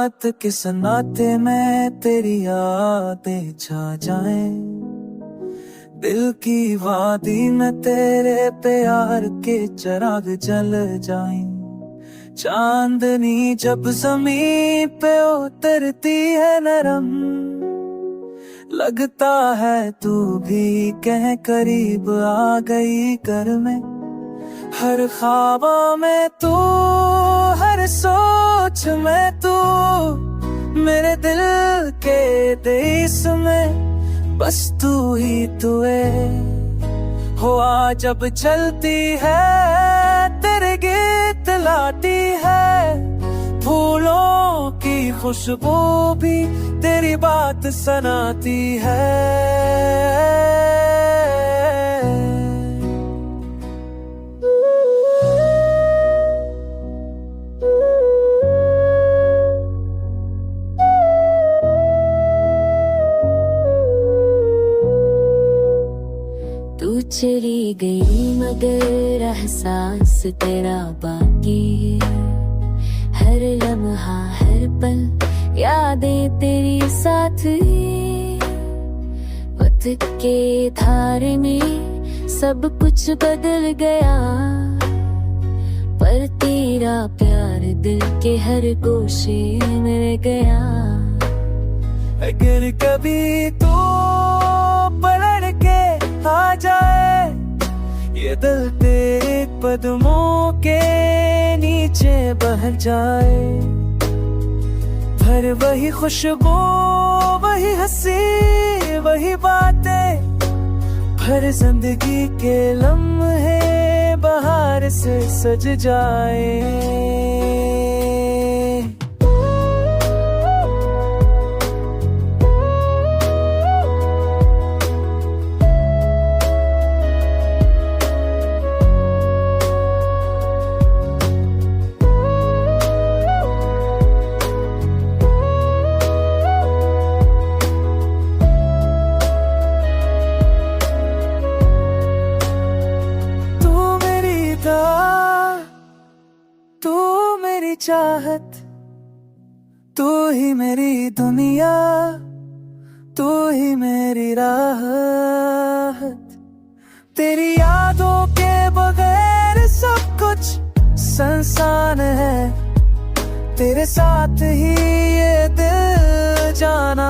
रात के सन्नाटे में तेरी यादें छा जाए, दिल की वादी में तेरे प्यार के चिराग जल जाएं। चांदनी जब ज़मीन पे उतरती है नरम, लगता है तू भी कहीं करीब आ गई घर में। हर ख्वाबों में तू, हर सोच में तू, मेरे दिल के देश में बस तू ही तू है। हुआ जब चलती है तेरे गीत लाती है, फूलों की खुशबू भी तेरी बात सुनाती है। तू चली गई मगर एहसास तेरा बाकी है। हर लम्हा हर पल यादें तेरी साथ है। वक्त के धारे में सब कुछ बदल गया, पर तेरा प्यार दिल के हर गोशे में रह गया। अगर कभी तू पलट के आ जाए, ये दिल तेरे कदमों के नीचे बह जाए। फिर वही खुशबू, वही हंसी, वही बातें, फिर जिंदगी के लम्हे बहार से सज जाए। तू मेरी चाहत, तू ही मेरी दुनिया, तू ही मेरी राहत। तेरी यादों के बगैर सब कुछ सुनसान है, तेरे साथ ही ये दिल जाना